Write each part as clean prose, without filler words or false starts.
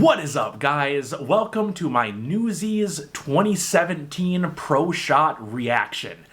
What is up, guys? Welcome to my Newsies 2017 Pro Shot reaction.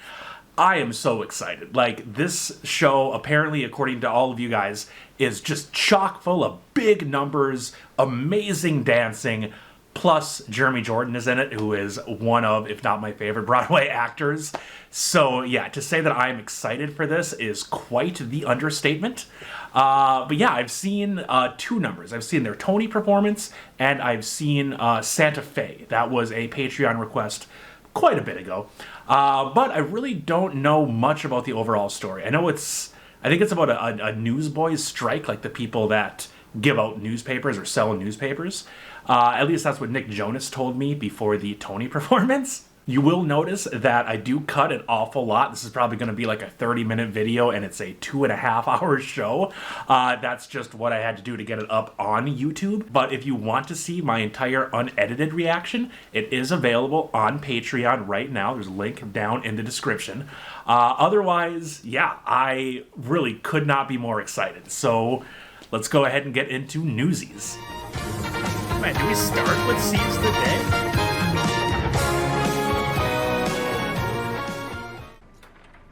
I am so excited. Like, this show, apparently, according to all of you guys, is just chock full of big numbers, amazing dancing, plus Jeremy Jordan is in it, who is one of, if not my favorite, Broadway actors. So, yeah, to say that I'm excited for this is quite the understatement. But yeah, I've seen two numbers. I've seen their Tony performance, and I've seen Santa Fe. That was a Patreon request quite a bit ago. But I really don't know much about the overall story. I think it's about a newsboys strike, like the people that give out newspapers or sell newspapers. At least that's what Nick Jonas told me before the Tony performance. You will notice that I do cut an awful lot. This is probably going to be like a 30-minute video, and it's a 2.5-hour show. That's just what I had to do to get it up on YouTube. But if you want to see my entire unedited reaction, it is available on Patreon right now. There's a link down in the description. Otherwise, yeah, I really could not be more excited. So let's go ahead and get into Newsies. Man, do we start with Seize the Day?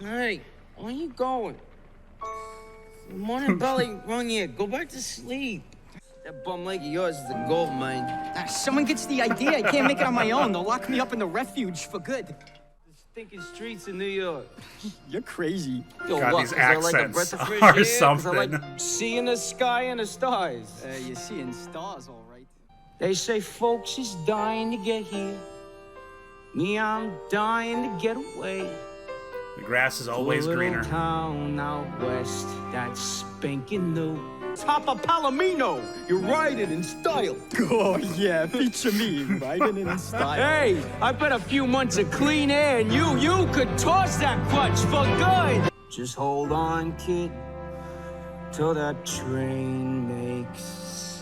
Hey, where you going? Morning belly run you. Go back to sleep. That bum leg of yours is a gold mine. Someone gets the idea. I can't make it on my own. They'll lock me up in the refuge for good. The stinking streets of New York. You're crazy. Yo, God, what, these 'cause I like a accents breath of fresh are air? 'Cause something. I like seeing the sky and the stars. You're seeing stars, all right. They say folks is dying to get here. Me, I'm dying to get away. The grass is always To a little greener. town out west that's spanking new. Top of Palomino. You're riding in style. Oh, yeah. Feature me. Riding in style. Hey, I bet a few months of clean air and you could toss that clutch for good. Just hold on, kid, till that train makes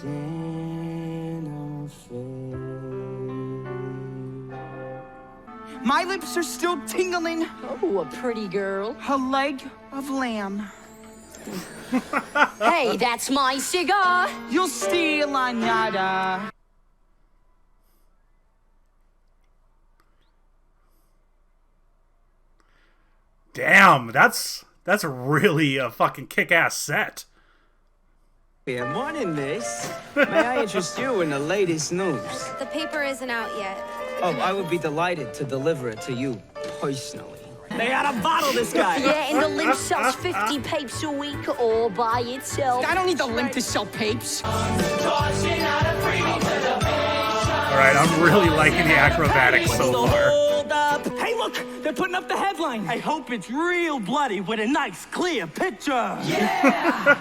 Santa Fe. My lips are still tingling. Oh, a pretty girl. A leg of lamb. Hey, that's my cigar. You'll steal another. Damn, that's really a fucking kick-ass set. Yeah, morning, miss. May I interest you in the latest news? The paper isn't out yet. Oh, I would be delighted to deliver it to you personally. They ought to bottle this guy. Yeah, and the limp sells 50 papes a week all by itself. I don't need the limp to sell papes. All right, I'm really liking the acrobatics so far. Hold up. Hey, look, they're putting up the headline. I hope it's real bloody with a nice, clear picture. Yeah!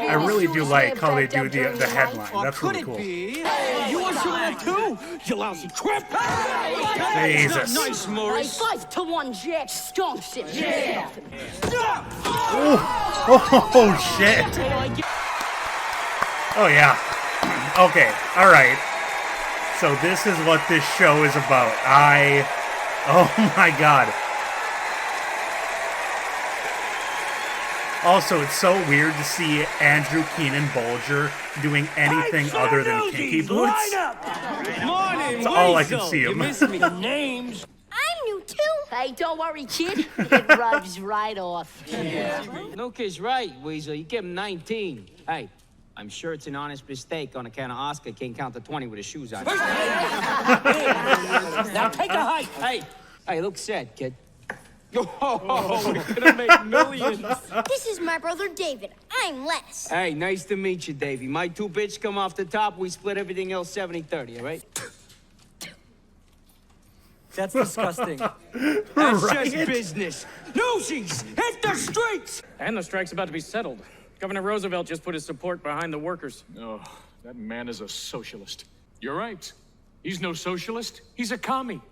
I really do like how they do the headline. That's really cool. You want some of that too? You lousy crap! Jesus. Nice, Hey, Morris. 5-1 Jack stomps him. Yeah. Oh, shit. Oh, yeah. Okay, all right. So this is what this show is about. Oh my God. Also, it's so weird to see Andrew Keenan Bolger doing anything other than kinky boots. Morning, That's all I can see him. You missed me. Names. I'm new too. Hey, don't worry, kid. It rubs right off. No kid's right, Weasel. You give him 19. Hey, I'm sure it's an honest mistake on account of Oscar can't count to 20 with his shoes on. Now take a hike. Hey, look sad, kid. Oh, we're gonna make millions. This is my brother David. I'm Les. Hey, nice to meet you, Davey. My two bits come off the top. We split everything else 70-30, all right? That's disgusting. That's just business. Newsies, hit the streets! And the strike's about to be settled. Governor Roosevelt just put his support behind the workers. Oh, that man is a socialist. You're right. He's no socialist. He's a commie.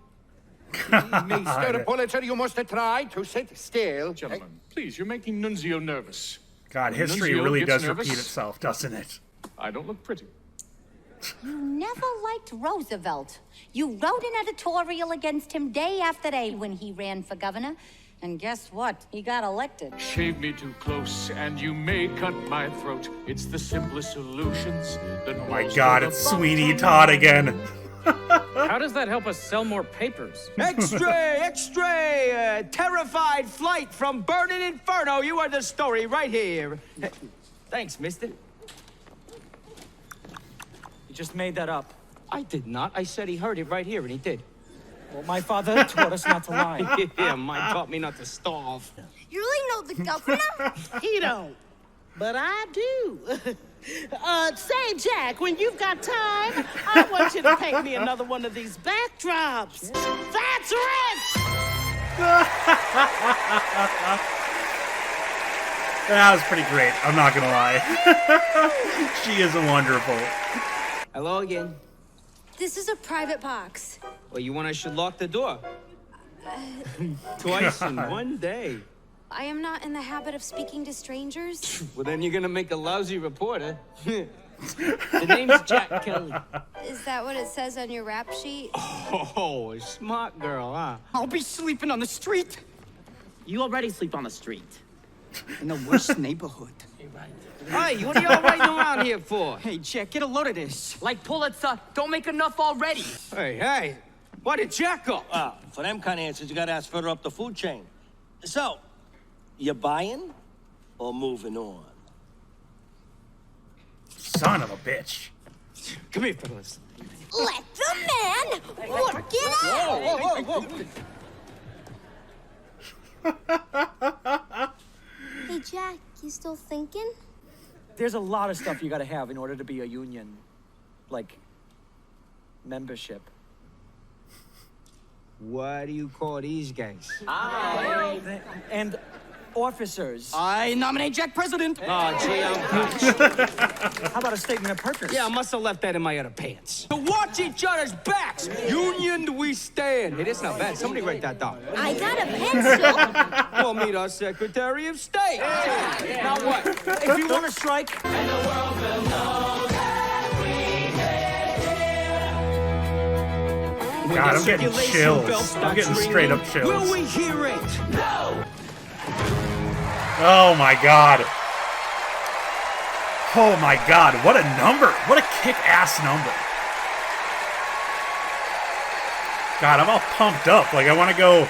Mr. Pulitzer, you must try to sit still. Gentlemen, please, you're making Nunzio nervous. God, When history Nunzio really gets does nervous, repeat itself, doesn't it? I don't look pretty. You never never liked Roosevelt. You wrote an editorial against him day after day when he ran for governor. And guess what? He got elected. Shave me too close, and you may cut my throat. It's the simplest solutions. Oh my God, it's Sweeney Todd again. How does that help us sell more papers? X-ray, X-ray! Terrified flight from burning inferno. You are the story right here. Thanks, mister. You just made that up. I did not. I said he heard it right here, and he did. Well, my father taught us not to lie. Yeah, mine taught me not to starve. You really know the governor? He don't, but I do. Say, Jack, when you've got time, I want you to paint me another one of these backdrops. That's rich! That was pretty great. I'm not gonna lie. She is wonderful. Hello again. This is a private box. Well, you want I should lock the door? Twice in one day. I am not in the habit of speaking to strangers. Well, then you're gonna make a lousy reporter. The name's Jack Kelly. Is that what it says on your rap sheet? Oh, a smart girl, huh? I'll be sleeping on the street. You already sleep on the street. In the worst neighborhood. Hey, what are y'all waiting around here for? Hey, Jack, get a load of this. Like Pulitzer, don't make enough already. Hey, why did Jack go? For them kind of answers, you gotta ask further up the food chain. So, you buying or moving on? Son of a bitch. Come here, fellas. Let the man work it out! Hey, Jack, you still thinking? There's a lot of stuff you gotta have in order to be a union. Like, membership. What do you call these guys? And officers. I nominate Jack president. Oh, gee, I'm How about a statement of purpose? Yeah, I must have left that in my other pants. To watch each other's backs. Union we stand. Hey, that's not bad. Somebody write that down. I got a pencil. We'll meet our Secretary of State. Now what? If you want to strike. God, I'm getting chills. I'm getting straight up chills. Will we hear it? No. Oh my God. Oh my God, what a number. What a kick-ass number. God, I'm all pumped up. Like, I want to go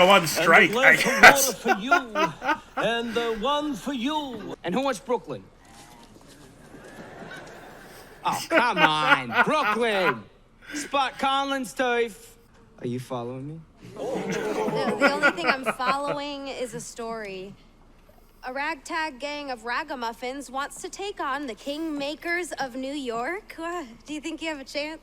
on strike, I guess. For you, and the one for you. And who wants Brooklyn? Oh, come on. Brooklyn. Spot Collins turf. Are you following me? The only thing I'm following is a story. A ragtag gang of ragamuffins wants to take on the kingmakers of New York. Do you think you have a chance?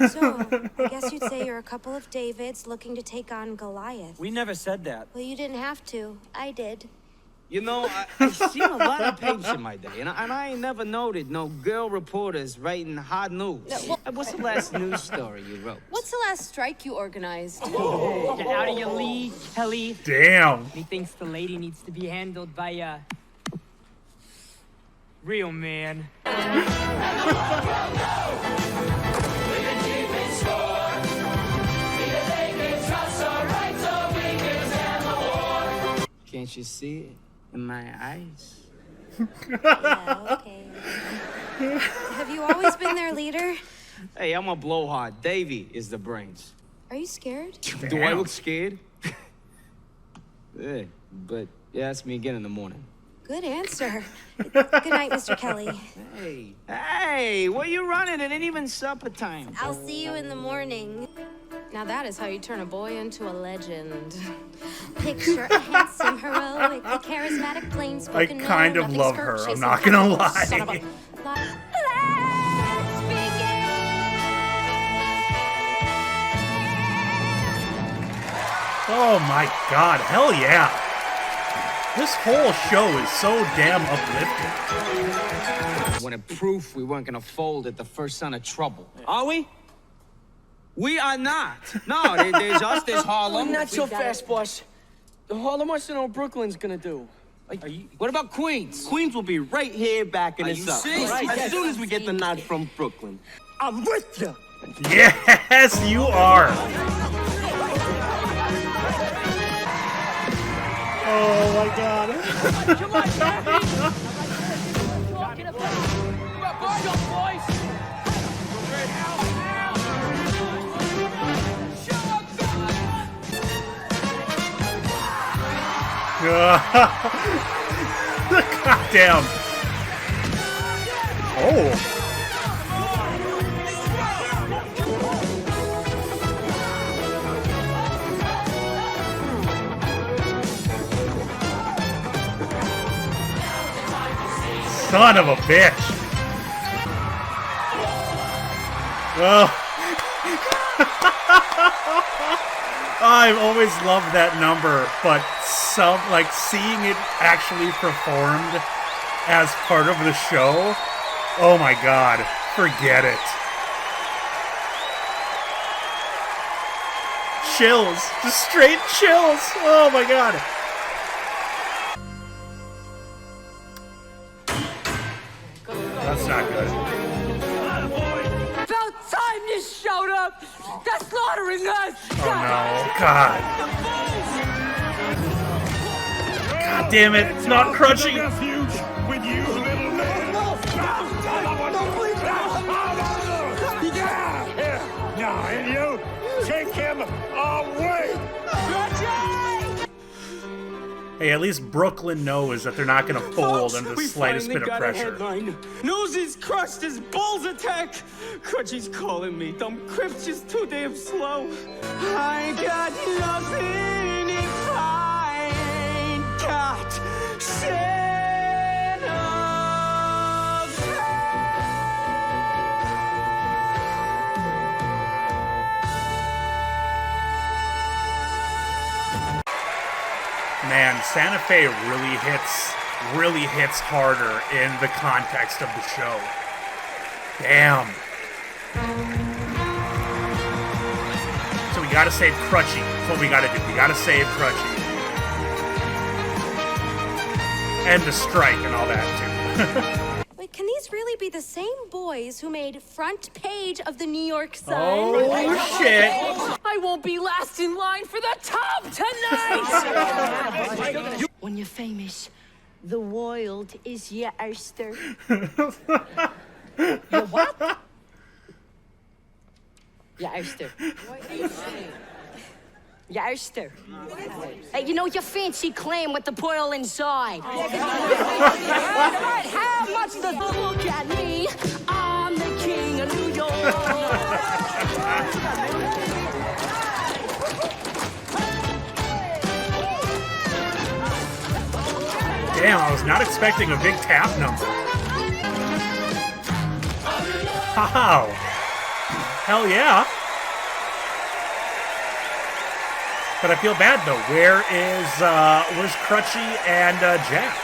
So, I guess you'd say you're a couple of Davids looking to take on Goliath. We never said that. Well, you didn't have to. I did. You know, I've seen a lot of papers in my day, and I ain't never noted no girl reporters writing hot news. What's the last news story you wrote? What's the last strike you organized? Get out of your league, Kelly. Damn. He thinks the lady needs to be handled by a real man. Can't you see it in my eyes? Yeah, okay. Have you always been their leader? Hey, I'm a blowhard. Davey is the brains. Are you scared? Do I look scared? Yeah, but you ask me again in the morning. Good answer. Good night, Mr. Kelly. Hey, where you running? It ain't even supper time. I'll see you in the morning. Now that is how you turn a boy into a legend. Picture a handsome, heroic, charismatic, plain-spoken. I kind of love her, I'm not gonna lie. Oh my God, hell yeah. This whole show is so damn uplifting. Wanted proof we weren't gonna fold at the first sign of trouble. Are we? We are not. No, there's us, there's Harlem. Not so fast, boss. Harlem wants to know what Brooklyn's gonna do. What about Queens? Queens will be right here backing us up. Right? As soon as we get the nod from Brooklyn. I'm with you. Yes, you are. Oh my God. Come on, Jackie. Talking about. What's up, boys? Goddamn. Oh. Son of a bitch. Oh. I've always loved that number, but seeing it actually performed as part of the show, oh my God, forget it. Chills, just straight chills. Oh my God. That's not good. About time you showed up. They're slaughtering us. Oh no, God. God damn it, it's not Crutchy. Refuge with you, little man. Now, and you, take him away. Hey, at least Brooklyn knows that they're not going to fold under the slightest bit of pressure. Newsies crushed his Bulls attack. Crutchy's calling me. Dumb Crips just too damn slow. I got nothing if I ain't got set of Man, Santa Fe really hits harder in the context of the show. Damn. So we gotta save Crutchy. That's what we gotta do. We gotta save Crutchy. And the strike and all that, too. Wait, can these really be the same boys who made front page of the New York Sun? Oh, shit. I won't be last in line for the top tonight. When you're famous, the world is your oyster. Your what? Your oyster. Your oyster. Hey, you know your fancy clam with the pearl inside. Right, how much does Look at me, I'm the king of New York. Damn, I was not expecting a big tap number. Wow. Hell yeah. But I feel bad though. Where's Crutchy and Jack?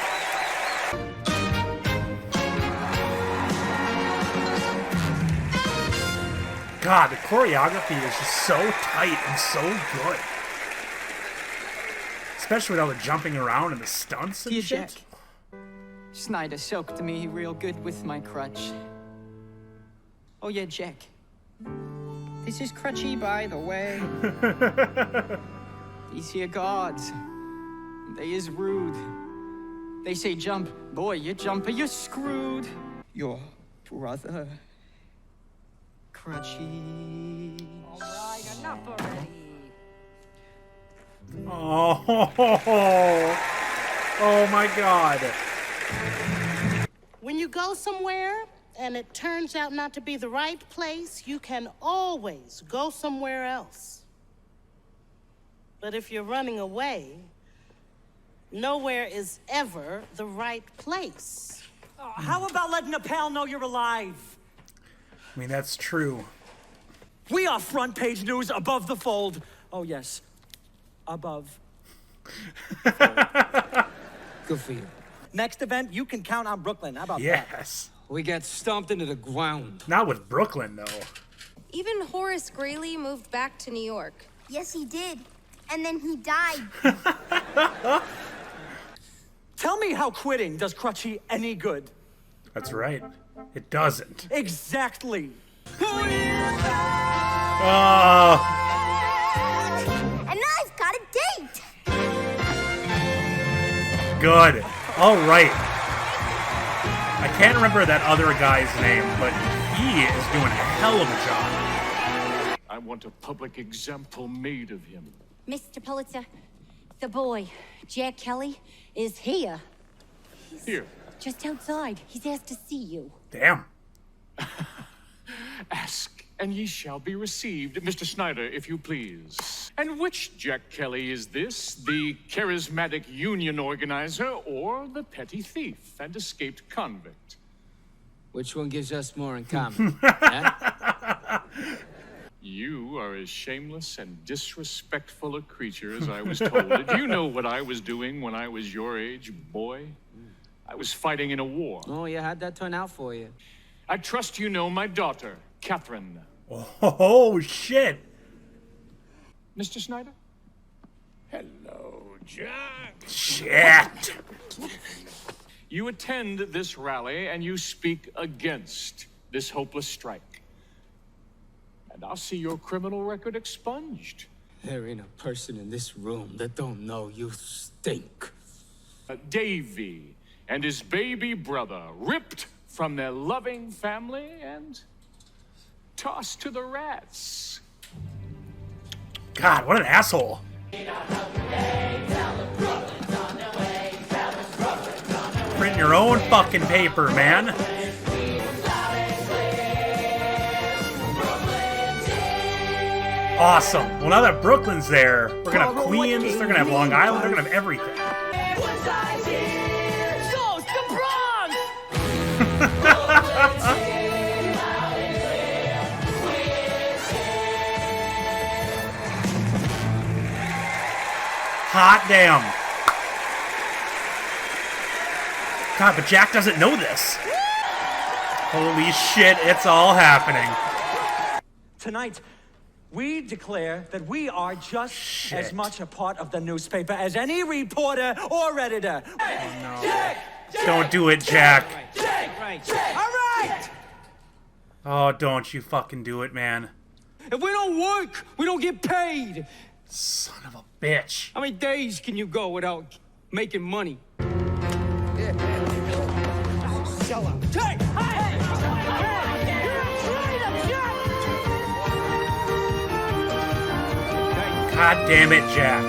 God, the choreography is just so tight and so good. Especially with all the jumping around and the stunts and shit. Jack. Snyder soaked me real good with my crutch. Oh yeah, Jack. This is Crutchy, by the way. These here guards, they is rude. They say jump, boy, you jump or you're screwed. Your brother, Crutchy. All right, enough already. Oh my God. When you go somewhere and it turns out not to be the right place, you can always go somewhere else. But if you're running away, nowhere is ever the right place. How about letting a pal know you're alive? I mean, that's true. We are front page news above the fold. Oh, yes. Above. Good for you. Next event, you can count on Brooklyn. How about that? Yes. We got stomped into the ground. Not with Brooklyn, though. Even Horace Greeley moved back to New York. Yes, he did. And then he died. Tell me how quitting does Crutchy any good. That's right. It doesn't. Exactly. Oh. And I've got a date. Good. All right. I can't remember that other guy's name, but he is doing a hell of a job. I want a public example made of him. Mr. Pulitzer, the boy, Jack Kelly, is here. Here. Just outside. He's asked to see you. Damn. Ask, and ye shall be received. Mr. Snyder, if you please. And which Jack Kelly is this? The charismatic union organizer or the petty thief and escaped convict? Which one gives us more in common? Huh? You are as shameless and disrespectful a creature as I was told. Did you know what I was doing when I was your age, boy? I was fighting in a war. Oh, yeah, how'd that turn out for you? I trust you know my daughter, Catherine. Oh, shit. Mr. Snyder? Hello, Jack. Shit. You attend this rally and you speak against this hopeless strike. And I'll see your criminal record expunged. There ain't a person in this room that don't know you stink. Davy and his baby brother ripped from their loving family and tossed to the rats. God, what an asshole. Print your own fucking paper, man. Awesome. Well, now that Brooklyn's there, we're gonna have Queens, they're gonna have Long Island, they're gonna have everything. Hot damn. God, but Jack doesn't know this. Holy shit, it's all happening. Tonight, we declare that we are just as much a part of the newspaper as any reporter or editor. Oh, no. Don't do it, Jack. All right! Oh, don't you fucking do it, man. If we don't work, we don't get paid. Son of a bitch. How many days can you go without making money? Sell out. God damn it, Jack.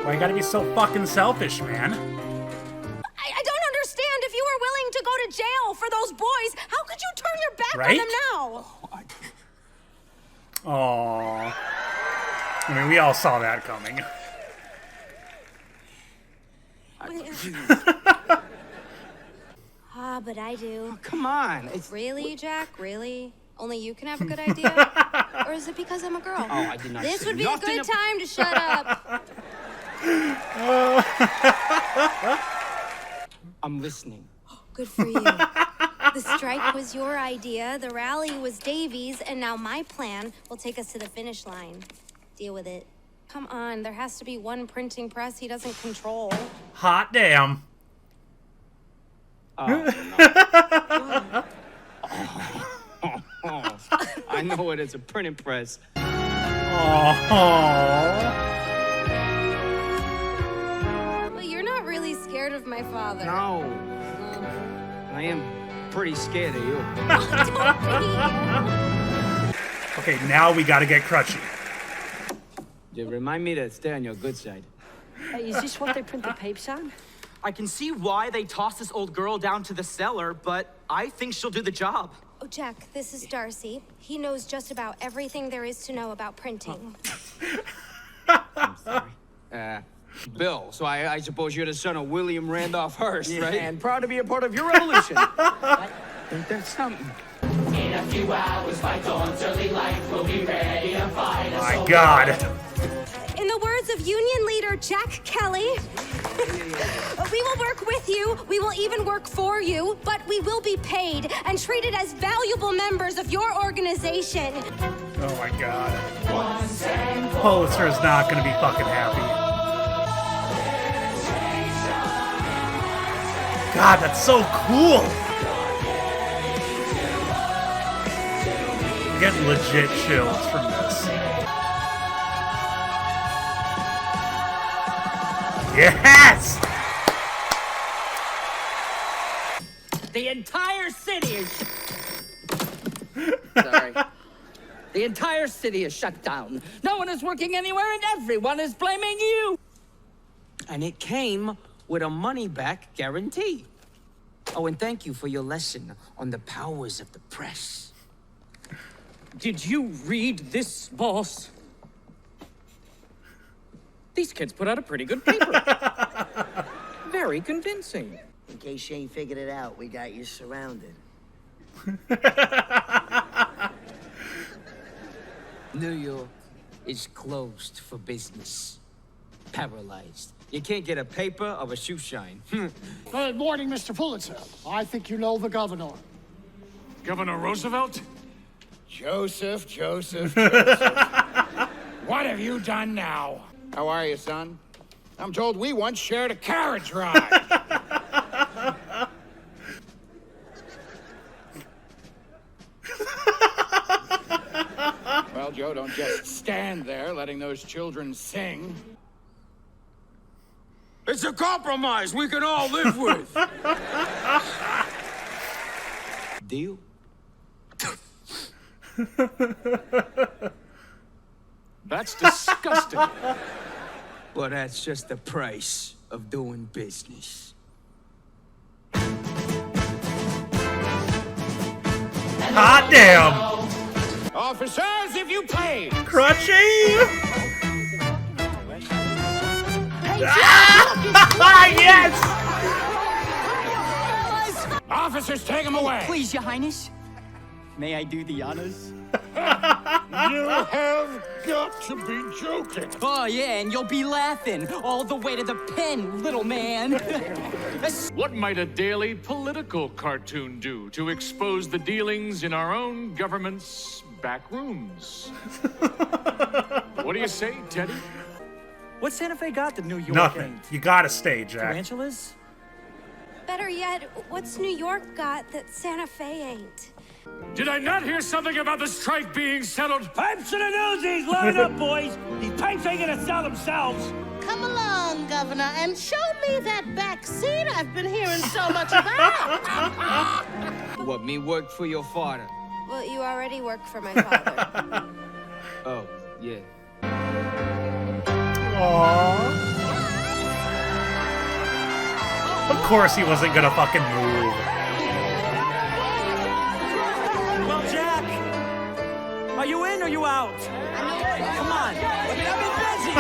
Why you gotta be so fucking selfish, man? I don't understand. If you were willing to go to jail for those boys, how could you turn your back Right? on them now? Aww. I mean, we all saw that coming. But I do. Oh, come on. Really, Jack? Really? Only you can have a good idea? Or is it because I'm a girl? Oh, I did not This say would be a nothing good time to shut up. I'm listening. Good for you. The strike was your idea, the rally was Davy's, and now my plan will take us to the finish line. Deal with it. Come on, there has to be one printing press he doesn't control. Hot damn. I know it is a printing press. Well, you're not really scared of my father. No. I am pretty scared of you. Okay, now we gotta get Crutchy. You remind me to stay on your good side. Hey, is this what they print the papes on? I can see why they tossed this old girl down to the cellar, but I think she'll do the job. Oh, Jack, this is Darcy. He knows just about everything there is to know about printing. I'm sorry. Bill, so I suppose you're the son of William Randolph Hearst, right? And proud to be a part of your revolution. Ain't that something? In a few hours by dawn's early light, we'll be ready to fight. My God. In the words of Union leader Jack Kelly, we will work with you, we will even work for you, but we will be paid and treated as valuable members of your organization. Oh my God. Pulitzer is not gonna be fucking happy. God, that's so cool. I'm getting legit chills from this. Yes! The entire city is... Sorry. The entire city is shut down. No one is working anywhere and everyone is blaming you. And it came with a money-back guarantee. Oh, and thank you for your lesson on the powers of the press. Did you read this, boss? These kids put out a pretty good paper. Very convincing. In case you ain't figured it out, we got you surrounded. New York is closed for business. Paralyzed. You can't get a paper or a shoe shine. Good morning, Mr. Pulitzer. I think you know the governor. Governor Roosevelt? Joseph. What have you done now? How are you, son? I'm told we once shared a carriage ride. Well, Joe, don't just stand there letting those children sing. It's a compromise we can all live with. Deal? That's disgusting. Well, that's just the price of doing business. Hot damn! Officers, if you please! Crutchy! Yes! Officers, take him away! Please, Your Highness. May I do the honors? You have got to be joking. Oh, yeah, and you'll be laughing all the way to the pen, little man. What might a daily political cartoon do to expose the dealings in our own government's back rooms? What do you say, Teddy? What's Santa Fe got that New York Nothing. ain't? You gotta stay, Jack. Tarantulas? Better yet, what's New York got that Santa Fe ain't? Did I not hear something about the strike being settled? Pipes to the Newsies! Line up, boys! These pipes ain't gonna sell themselves! Come along, Governor, and show me that back seat I've been hearing so much about. What, me work for your father? Well, you already work for my father. Oh, yeah. Aww. Of course he wasn't gonna fucking move. Well, Jack, are you in or you out? Come on. I've been busy.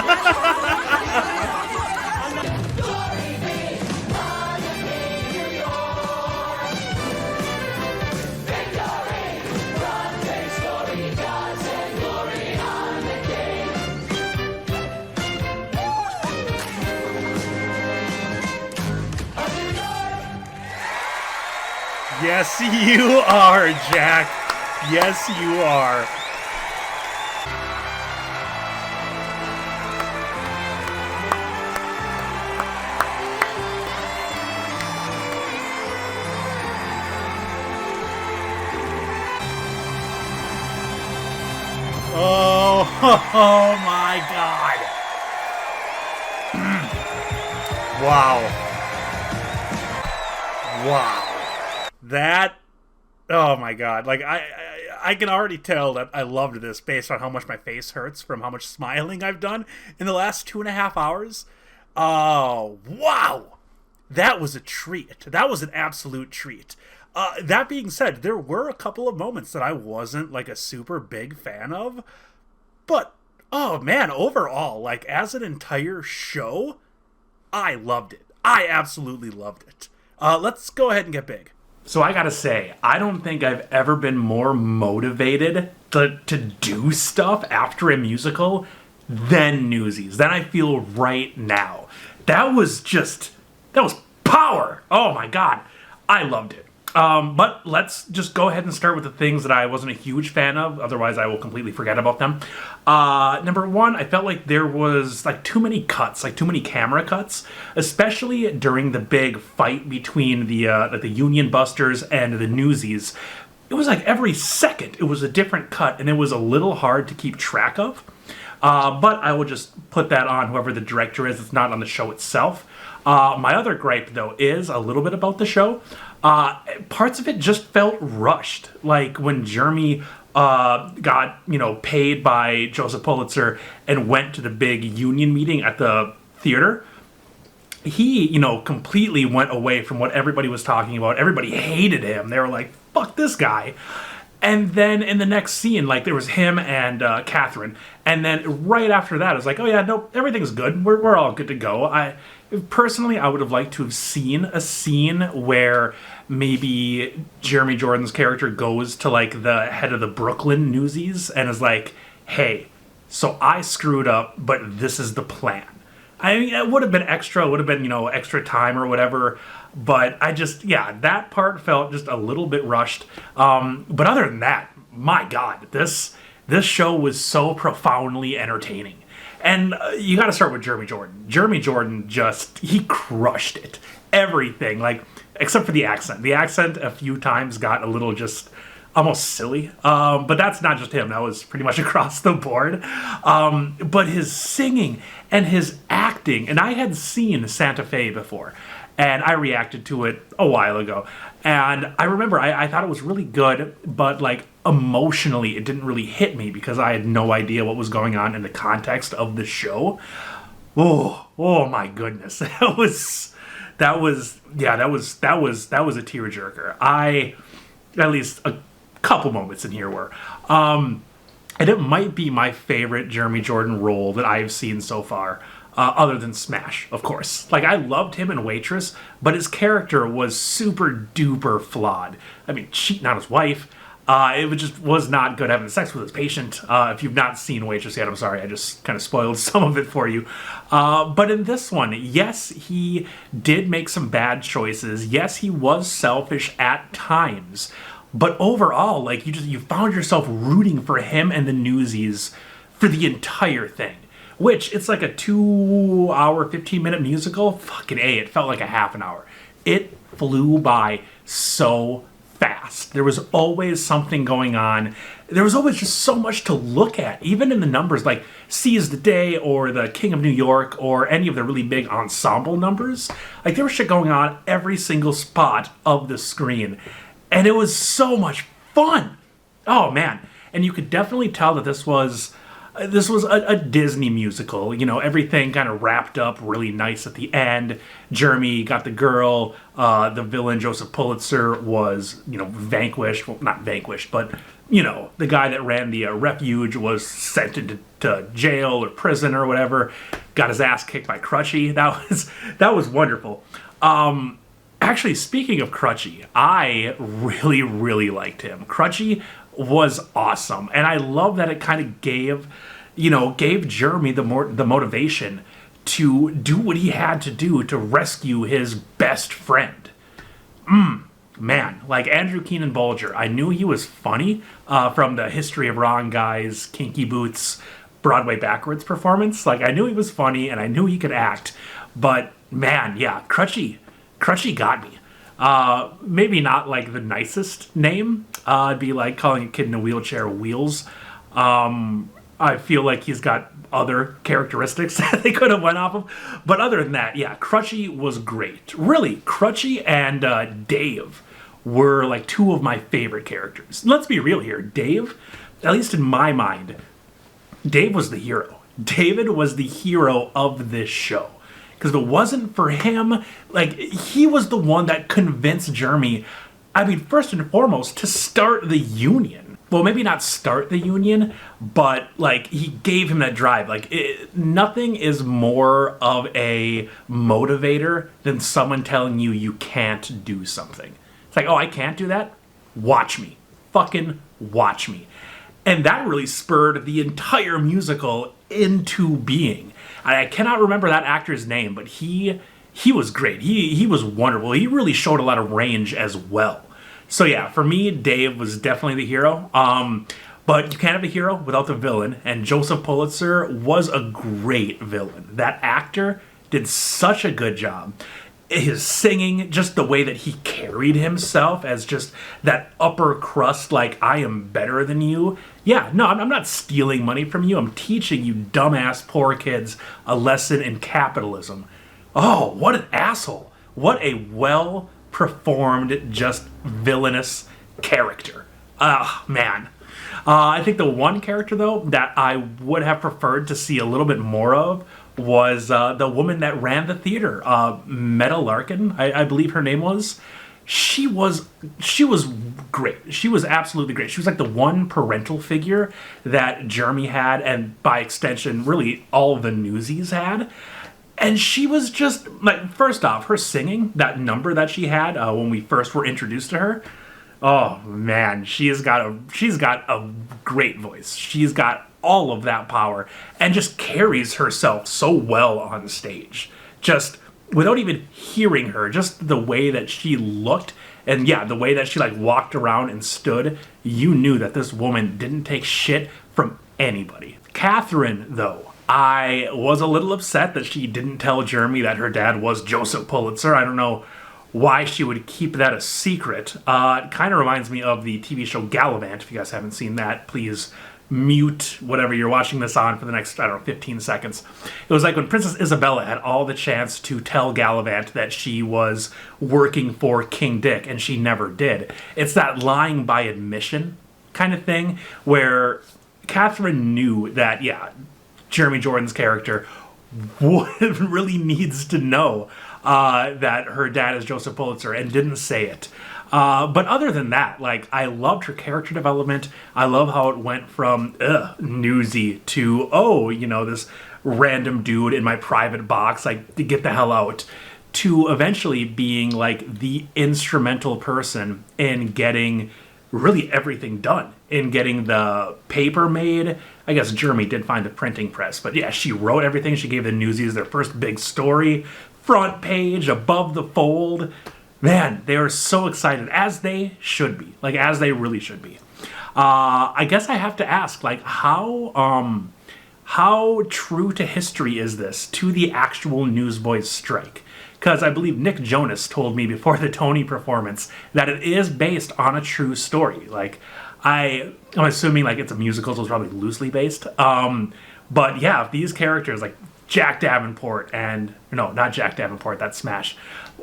Yes, you are, Jack. Yes, you are. Oh my God. Wow. Wow. That, oh my God. Like, I can already tell that I loved this based on how much my face hurts from how much smiling I've done in the last 2.5 hours. Oh, wow. That was a treat. That was an absolute treat. That being said, there were a couple of moments that I wasn't like a super big fan of, but oh man, overall, like as an entire show, I loved it. I absolutely loved it. Let's go ahead and get big. So I gotta say, I don't think I've ever been more motivated to do stuff after a musical than Newsies, than I feel right now. That was power. Oh my God. I loved it. But let's just go ahead and start with the things that I wasn't a huge fan of. Otherwise, I will completely forget about them. Number one, I felt like there was like too many cuts, like too many camera cuts, especially during the big fight between the Union Busters and the Newsies. It was like every second it was a different cut, and it was a little hard to keep track of. But I will just put that on whoever the director is. It's not on the show itself. My other gripe, though, is a little bit about the show. Parts of it just felt rushed. Like when Jeremy got, paid by Joseph Pulitzer and went to the big union meeting at the theater. He, completely went away from what everybody was talking about. Everybody hated him. They were like, fuck this guy. And then in the next scene, like, there was him and Catherine. And then right after that, it was like, oh yeah, no, everything's good. We're all good to go. Personally, I would have liked to have seen a scene where maybe Jeremy Jordan's character goes to, like, the head of the Brooklyn Newsies and is like, hey, so I screwed up, but this is the plan. I mean, it would have been extra. It would have been, extra time or whatever. But that part felt just a little bit rushed. But other than that, my God, this show was so profoundly entertaining. And you got to start with Jeremy Jordan. Jeremy Jordan he crushed it. Everything, like, except for the accent. The accent a few times got a little just almost silly. But that's not just him. That was pretty much across the board. But his singing and his acting, and I had seen Santa Fe before, and I reacted to it a while ago. And I remember I thought it was really good, but like emotionally it didn't really hit me because I had no idea what was going on in the context of the show. Oh my goodness. That was a tearjerker. At least a couple moments in here were. And it might be my favorite Jeremy Jordan role that I've seen so far. Other than Smash, of course. Like, I loved him in Waitress, but his character was super duper flawed. I mean, cheating on his wife. It just was not good having sex with his patient. If you've not seen Waitress yet, I'm sorry, I just kind of spoiled some of it for you. But in this one, yes, he did make some bad choices. Yes, he was selfish at times. But overall, like, you found yourself rooting for him and the Newsies for the entire thing. Which, it's like a 2-hour, 15-minute musical. Fucking A, it felt like a half an hour. It flew by so fast. There was always something going on. There was always just so much to look at. Even in the numbers, like Seize the Day or The King of New York or any of the really big ensemble numbers. Like, there was shit going on every single spot of the screen. And it was so much fun. Oh, man. And you could definitely tell that this was a Disney musical. Everything kind of wrapped up really nice at the end. Jeremy got the girl. The villain, Joseph Pulitzer, was, vanquished. Well, not vanquished, but, the guy that ran the refuge was sent into jail or prison or whatever. Got his ass kicked by Crutchy. That was wonderful. Actually, speaking of Crutchy, I really, really liked him. Crutchy was awesome, and I love that it kind of gave Jeremy the motivation to do what he had to do to rescue his best friend. Man, like Andrew Keenan Bolger, I knew he was funny from the History of Wrong Guys, Kinky Boots, Broadway Backwards performance. Like, I knew he was funny, and I knew he could act, but man, yeah, Crutchy got me. Maybe not like the nicest name. It'd be like calling a kid in a wheelchair Wheels. I feel like he's got other characteristics that they could have went off of. But other than that, yeah, Crutchy was great. Really, Crutchy and Dave were like two of my favorite characters. Let's be real here. Dave, at least in my mind, Dave was the hero. David was the hero of this show. Because if it wasn't for him, like, he was the one that convinced Jeremy, I mean, first and foremost, to start the union. Well, maybe not start the union, but, like, he gave him that drive. Like, nothing is more of a motivator than someone telling you you can't do something. It's like, oh, I can't do that? Watch me. Fucking watch me. And that really spurred the entire musical into being. I cannot remember that actor's name, but he was great. He was wonderful. He really showed a lot of range as well. So yeah, for me, Dave was definitely the hero. But you can't have a hero without the villain, and Joseph Pulitzer was a great villain. That actor did such a good job. His singing, just the way that he carried himself as just that upper crust, like, I am better than you. Yeah, no, I'm not stealing money from you. I'm teaching you dumbass poor kids a lesson in capitalism. Oh, what an asshole. What a well-performed, just villainous character. Man. I think the one character, though, that I would have preferred to see a little bit more of was the woman that ran the theater, Meta Larkin, I believe her name was. She was great. She was absolutely great. She was like the one parental figure that Jeremy had, and by extension, really all of the Newsies had. And she was just, like, first off, her singing, that number that she had when we first were introduced to her, oh man, she's got a great voice. She's got all of that power and just carries herself so well on stage. Just without even hearing her, just the way that she looked and yeah, the way that she like walked around and stood, you knew that this woman didn't take shit from anybody. Catherine, though, I was a little upset that she didn't tell Jeremy that her dad was Joseph Pulitzer. I don't know why she would keep that a secret. It kind of reminds me of the TV show Gallivant. If you guys haven't seen that, please mute whatever you're watching this on for the next, I don't know, 15 seconds. It was like when Princess Isabella had all the chance to tell Gallivant that she was working for King Dick, and she never did. It's that lying by admission kind of thing, where Catherine knew that, yeah, Jeremy Jordan's character really needs to know that her dad is Joseph Pulitzer and didn't say it. But other than that, like, I loved her character development. I love how it went from newsy to, oh, you know, this random dude in my private box, like, to get the hell out, to eventually being like the instrumental person in getting really everything done, in getting the paper made. I guess Jeremy did find the printing press, but yeah, she wrote everything. She gave the Newsies their first big story, front page, above the fold. Man, they were so excited, as they should be, like, as they really should be. I guess I have to ask, like, how true to history is this, to the actual Newsboys strike? Because I believe Nick Jonas told me before the Tony performance that it is based on a true story. Like, I'm assuming, like, it's a musical, so it's probably loosely based. But yeah, if these characters, like Jack Davenport and, no, not Jack Davenport, that's Smash,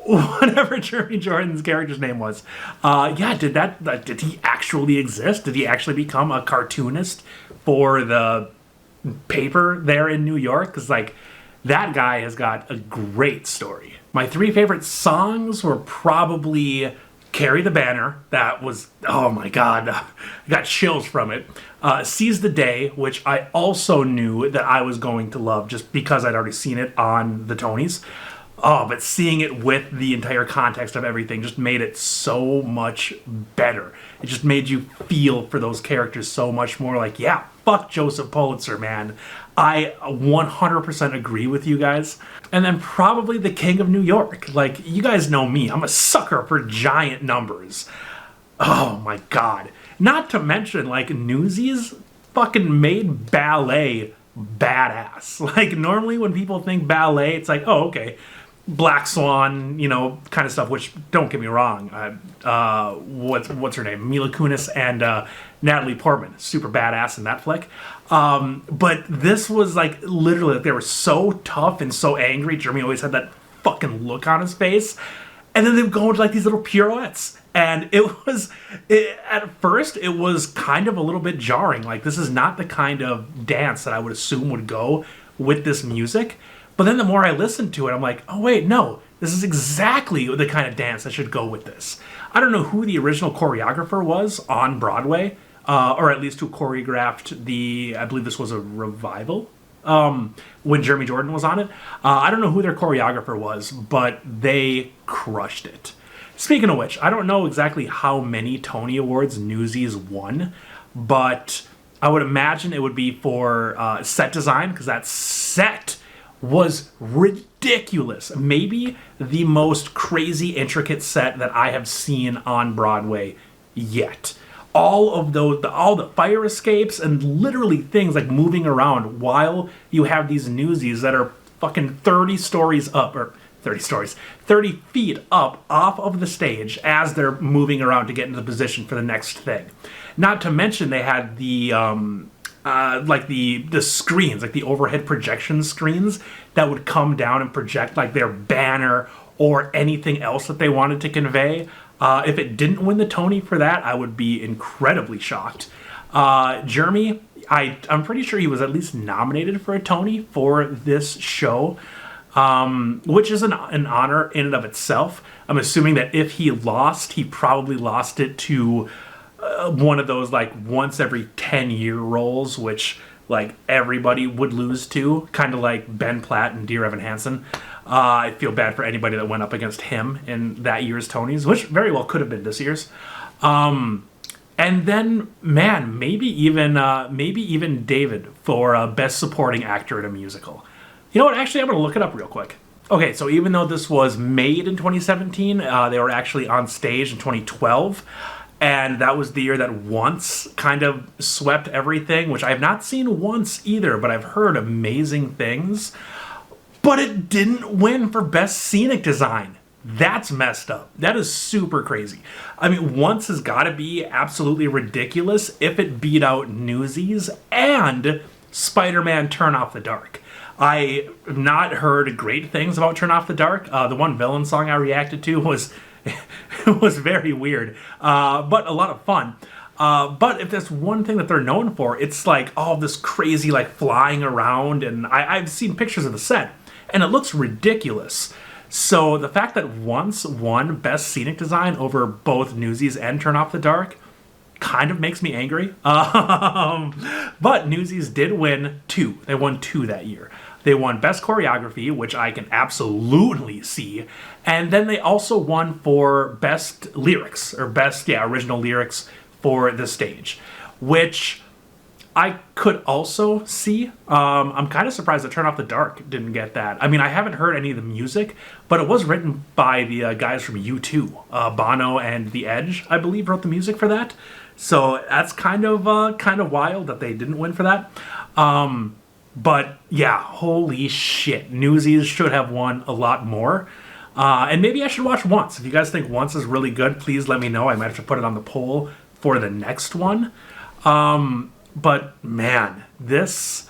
whatever Jeremy Jordan's character's name was, yeah, did he actually exist? Did he actually become a cartoonist for the paper there in New York? Because, like, that guy has got a great story. My three favorite songs were probably Carry the Banner. That was, oh my God, I got chills from it. Seize the Day, which I also knew that I was going to love just because I'd already seen it on the Tonys. Oh, but seeing it with the entire context of everything just made it so much better. It just made you feel for those characters so much more. Like, yeah, fuck Joseph Pulitzer, man. I 100% agree with you guys. And then probably The King of New York. Like, you guys know me. I'm a sucker for giant numbers. Oh my God. Not to mention, like, Newsies fucking made ballet badass. Like, normally when people think ballet, it's like, oh, okay, Black Swan, you know, kind of stuff, which, don't get me wrong, what's her name? Mila Kunis and Natalie Portman, super badass in that flick. But this was, like, literally, like, they were so tough and so angry. Jeremy always had that fucking look on his face. And then they would go into, like, these little pirouettes. And at first, it was kind of a little bit jarring. Like, this is not the kind of dance that I would assume would go with this music. But then the more I listened to it, I'm like, oh wait, no, this is exactly the kind of dance that should go with this. I don't know who the original choreographer was on Broadway, or at least who choreographed I believe this was a revival, when Jeremy Jordan was on it. I don't know who their choreographer was, but they crushed it. Speaking of which, I don't know exactly how many Tony Awards Newsies won, but I would imagine it would be for set design, because that set was ridiculous. Maybe the most crazy, intricate set that I have seen on Broadway yet. All the fire escapes and literally things like moving around while you have these Newsies that are fucking 30 stories up, or 30 stories, 30 feet up off of the stage as they're moving around to get into the position for the next thing. Not to mention they had the like the screens, like the overhead projection screens that would come down and project like their banner or anything else that they wanted to convey. If it didn't win the Tony for that, I would be incredibly shocked. Jeremy, I'm pretty sure he was at least nominated for a Tony for this show, which is an honor in and of itself. I'm assuming that if he lost, he probably lost it to one of those like once every 10-year roles, which like everybody would lose to, kind of like Ben Platt and Dear Evan Hansen. I feel bad for anybody that went up against him in that year's Tonys, which very well could have been this year's. And then, man, maybe even David for Best Supporting Actor in a Musical. You know what? Actually, I'm going to look it up real quick. Okay, so even though this was made in 2017, they were actually on stage in 2012. And that was the year that Once kind of swept everything, which I have not seen Once either, but I've heard amazing things. But it didn't win for Best Scenic Design. That's messed up. That is super crazy. I mean, Once has got to be absolutely ridiculous if it beat out Newsies and Spider-Man Turn Off the Dark. I have not heard great things about Turn Off the Dark. The one villain song I reacted to was was very weird, but a lot of fun. But if there's one thing that they're known for, it's like all this crazy like flying around, and I've seen pictures of the set, and it looks ridiculous. So the fact that Once won Best Scenic Design over both Newsies and Turn Off the Dark kind of makes me angry. But Newsies did win 2. They won 2 that year. They won Best Choreography, which I can absolutely see. And then they also won for Best Lyrics, or Best, Original Lyrics for the stage, which I could also see. I'm kind of surprised that Turn Off the Dark didn't get that. I mean, I haven't heard any of the music, but it was written by the guys from U2. Bono and The Edge, I believe, wrote the music for that. So that's kind of wild that they didn't win for that. But yeah, holy shit. Newsies should have won a lot more. And maybe I should watch Once. If you guys think Once is really good, please let me know. I might have to put it on the poll for the next one. But man, this,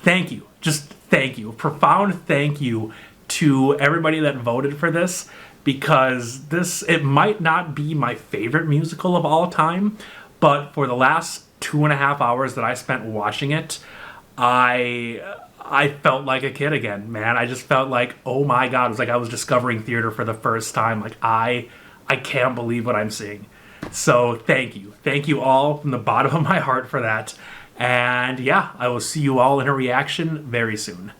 thank you. Just thank you. Profound thank you to everybody that voted for this, because it might not be my favorite musical of all time, but for the last 2.5 hours that I spent watching it, I felt like a kid again, man. I just felt like, oh my God, it was like I was discovering theater for the first time. Like I can't believe what I'm seeing. So thank you. Thank you all from the bottom of my heart for that. And yeah, I will see you all in a reaction very soon.